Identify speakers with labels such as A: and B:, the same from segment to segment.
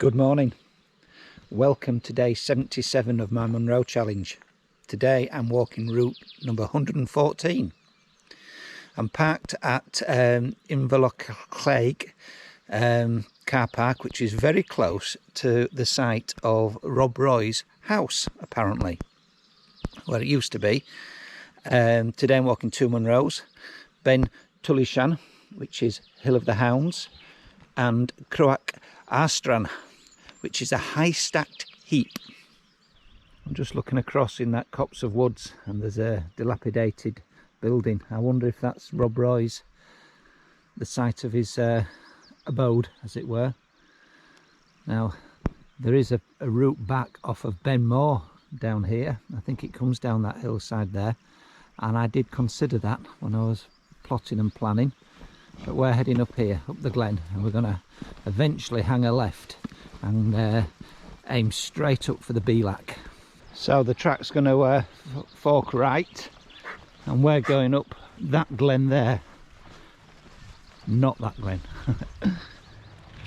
A: Good morning. Welcome to day 77 of my Munros challenge. Today I'm walking route number 114. I'm parked at Beinn Tulaichean car park, which is very close to the site of Rob Roy's house, apparently, where it used to be. Today I'm walking to Munros, Beinn Tulaichean, which is Hill of the Hounds, and Cruach Ardrain, which is a high stacked heap. I'm just looking across in that copse of woods and there's a dilapidated building. I wonder if that's Rob Roy's, the site of his abode, as it were. Now there is a route back off of Beinn Moor down here. I think it comes down that hillside there, and I did consider that when I was plotting and planning, but we're heading up here, up the glen, and we're going to eventually hang a left and aim straight up for the Beinn. So the track's going to fork right, and we're going up that glen there, not that glen.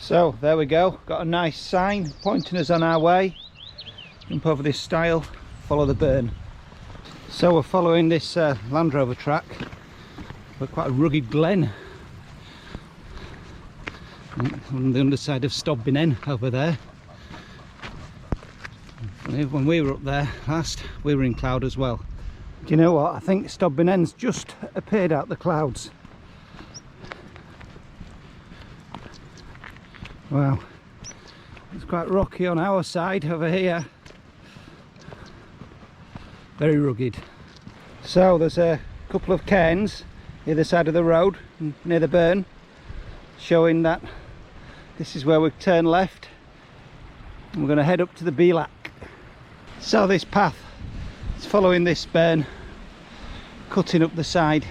A: So there we go, got a nice sign pointing us on our way. Jump over this stile, follow the burn. So we're following this Land Rover track. We're quite a rugged glen on the underside of Beinn over there. When we were up there last, we were in cloud as well. Do you know what? I think Beinn's just appeared out the clouds. Wow, it's quite rocky on our side over here. Very rugged. So there's a couple of cairns either side of the road near the burn, showing that this is where we turn left and we're going to head up to the Beinn. So this path is following this burn, cutting up the side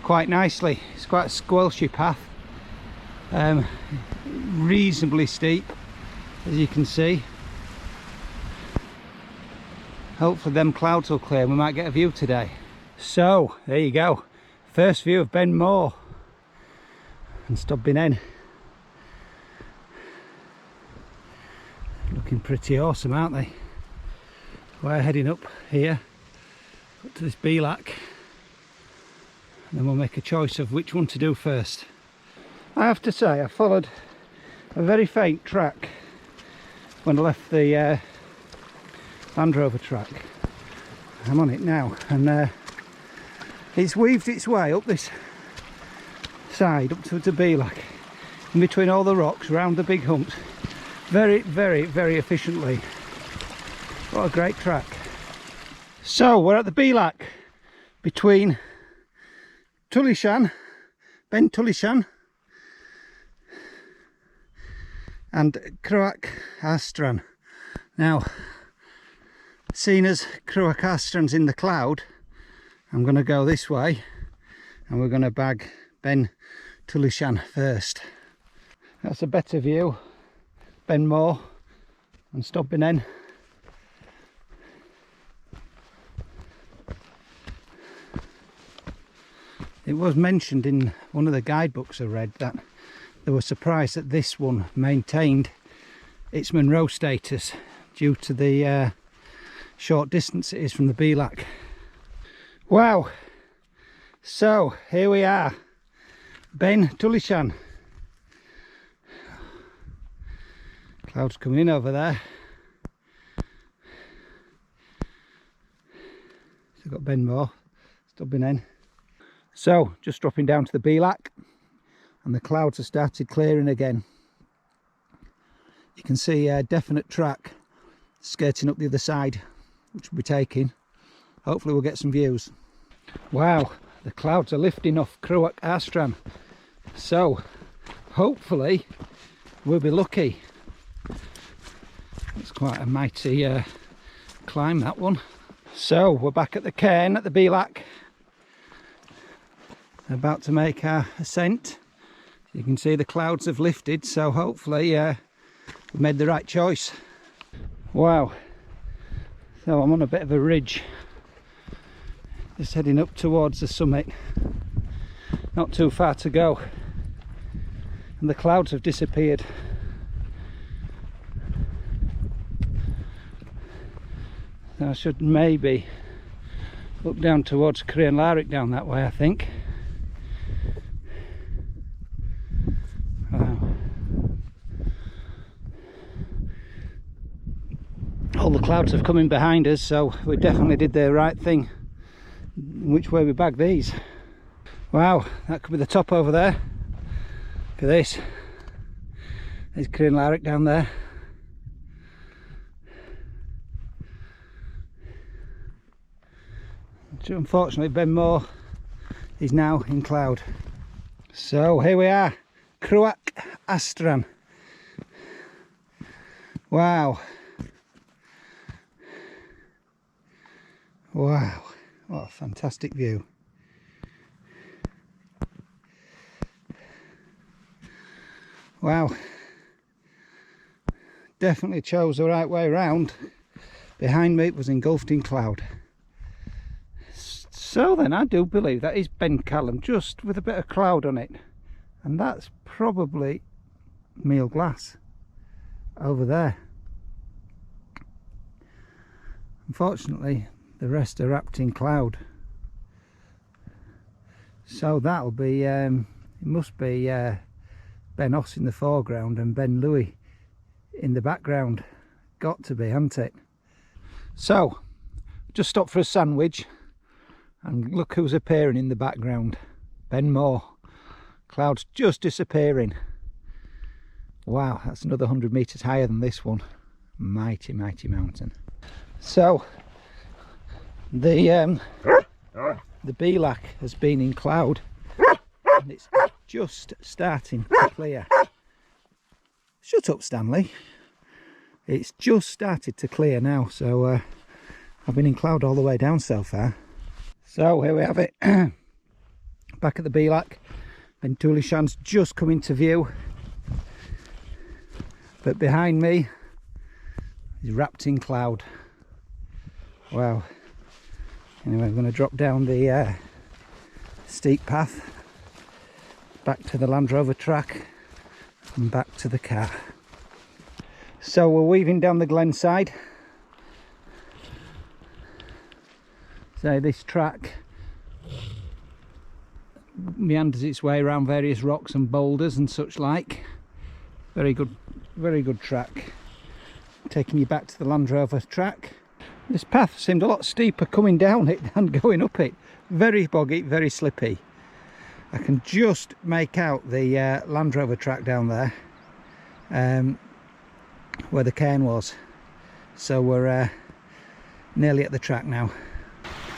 A: quite nicely. It's quite a squelchy path, reasonably steep, as you can see. Hopefully them clouds will clear and we might get a view today. So there you go, first view of Beinn Moor and Beinn. Looking pretty awesome, aren't they? We're heading up here, up to this Beinn, and then we'll make a choice of which one to do first. I have to say I followed a very faint track when I left the Land Rover track. I'm on it now, and it's weaved its way up this side up to the Beinn, in between all the rocks around the big humps, very efficiently. What a great track. So we're at the Beinn between Beinn Tulaichean and Cruach Ardrain. Now, seeing as Cruach Ardrain's in the cloud, I'm going to go this way and we're going to bag Beinn Tulaichean first. That's a better view, Beinn Moor and Beinn. It was mentioned in one of the guidebooks I read that they were surprised that this one maintained its Munros status due to the short distance it is from the Beinn. Wow, so here we are, Beinn Tulaichean. Clouds coming in over there. So we've got Beinn Moor, Beinn. So just dropping down to the Beinn, and the clouds have started clearing again. You can see a definite track skirting up the other side, which we'll be taking. Hopefully we'll get some views. Wow, the clouds are lifting off Cruach Ardrain, so hopefully we'll be lucky. It's quite a mighty climb, that one. So we're back at the cairn at the Beinn, about to make our ascent. You can see the clouds have lifted, so hopefully we've made the right choice. Wow, so I'm on a bit of a ridge, just heading up towards the summit. Not too far to go, and the clouds have disappeared. So I should maybe look down towards Beinn Tulaichean down that way, I think. Wow. All the clouds have come in behind us, so we definitely did the right thing which way we bagged these. Wow, that could be the top over there. Look at this. There's Beinn Tulaichean down there. Unfortunately, Beinn is now in cloud. So here we are, Cruach Ardrain. Wow. Wow, what a fantastic view. Wow. Definitely chose the right way round. Behind me it was engulfed in cloud. So then I do believe that is Beinn Tulaichean, just with a bit of cloud on it. And that's probably meal glass over there. Unfortunately, the rest are wrapped in cloud. So that'll be, it must be Munros in the foreground and Beinn Tulaichean in the background. Got to be, hasn't it? So, just stopped for a sandwich. And look who's appearing in the background. Beinn Tulaichean. Clouds just disappearing. Wow, that's another 100 metres higher than this one. Mighty, mighty mountain. So, the Beinn has been in cloud. And it's just starting to clear. Shut up, Stanley. It's just started to clear now. So, I've been in cloud all the way down so far. So here we have it, back at the Beinn Tulaichean's just come into view, but behind me is wrapped in cloud. Wow. Anyway, I'm going to drop down the steep path back to the Land Rover track and back to the car. So we're weaving down the glen side. So this track meanders its way around various rocks and boulders and such like. Very good track. Taking you back to the Land Rover track. This path seemed a lot steeper coming down it than going up it. Very boggy, very slippy. I can just make out the Land Rover track down there, where the cairn was. So we're nearly at the track now.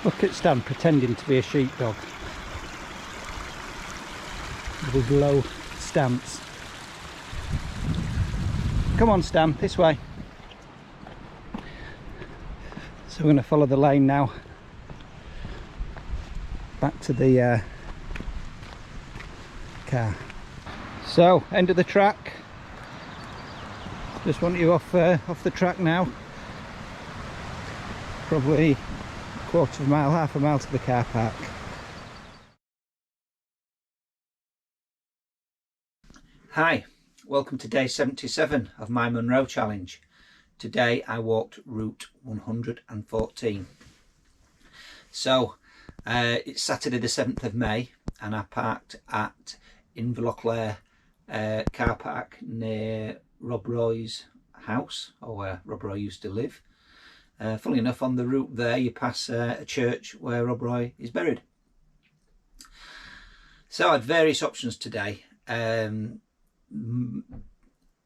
A: Look at Stan pretending to be a sheepdog with his low stance. Come on, Stan, this way. So we're going to follow the lane now back to the car. So, end of the track. Just want you off the track now. Probably quarter of a mile, half a mile to the car park. Hi, welcome to day 77 of my Munros challenge. Today I walked route 114. So it's Saturday the 7th of May and I parked at Inverlochlear car park near Rob Roy's house, or where Rob Roy used to live. Funnily enough, on the route there you pass a church where Rob Roy is buried. So I had various options today.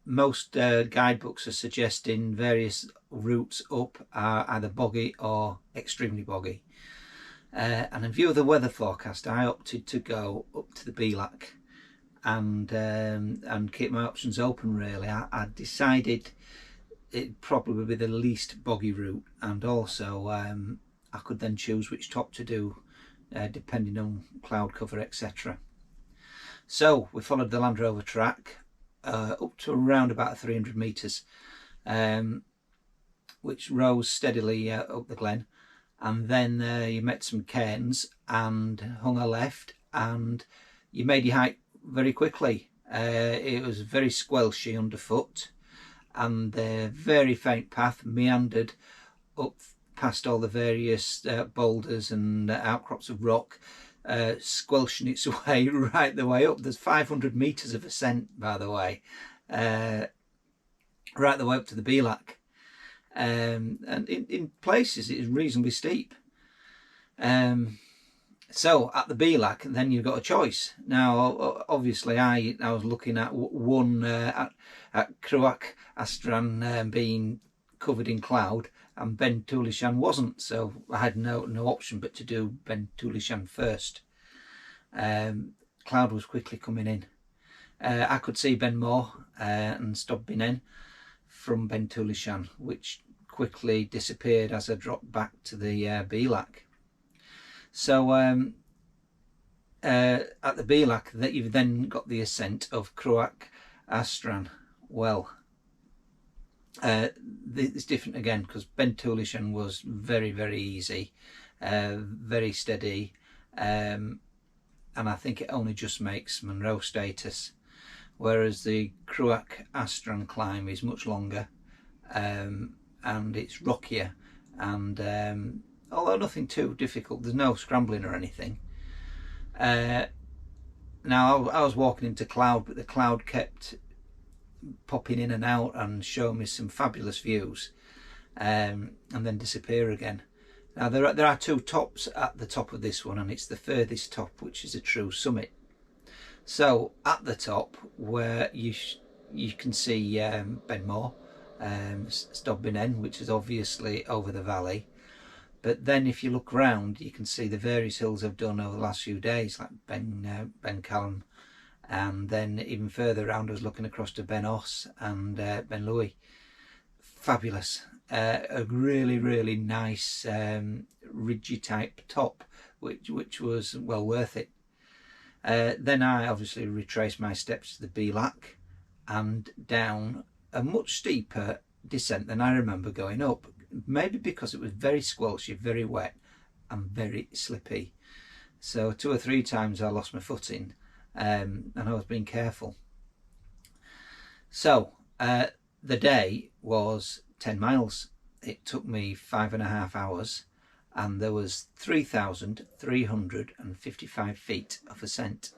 A: Most guidebooks are suggesting various routes up are either boggy or extremely boggy. And in view of the weather forecast, I opted to go up to the Beinn and keep my options open really. I decided it'd probably be the least boggy route, and also I could then choose which top to do depending on cloud cover, etc. So we followed the Land Rover track up to around about 300 metres, which rose steadily up the glen, and then you met some cairns and hung a left, and you made your hike very quickly. It was very squelchy underfoot, and the very faint path meandered up past all the various boulders and outcrops of rock, squelching its way right the way up. There's 500 metres of ascent, by the way, right the way up to the Beinn. And in places it is reasonably steep. So at the Beinn, then you've got a choice. Now, obviously, I was looking at one at Cruach Ardrain being covered in cloud, and Beinn Tulaichean wasn't. So I had no option but to do Beinn Tulaichean first. Cloud was quickly coming in. I could see Beinn Mawr and Stod Beinn from Beinn Tulaichean, which quickly disappeared as I dropped back to the Beinn. So at the Beinn, that you've then got the ascent of Cruach Ardrain. Well, it's different again, because Beinn Tulaichean was very, very easy, very steady, and I think it only just makes Munros status, whereas the Cruach Ardrain climb is much longer, and it's rockier, and although nothing too difficult, there's no scrambling or anything. Now I was walking into cloud, but the cloud kept popping in and out and showing me some fabulous views, and then disappear again. Now there are two tops at the top of this one, and it's the furthest top, which is a true summit. So at the top, where you can see Beinn Mawr, Stod Beinn, which is obviously over the valley. But then if you look round, you can see the various hills I've done over the last few days, like Beinn Callum, and then even further round I was looking across to Beinn Os and Beinn Louis. Fabulous. A really, really nice ridgy type top, which was well worth it. Then I obviously retraced my steps to the Beinn and down a much steeper descent than I remember going up. Maybe because it was very squelchy, very wet and very slippy. So 2 or 3 times I lost my footing, and I was being careful. So the day was 10 miles. It took me 5.5 hours, and there was 3,355 feet of ascent.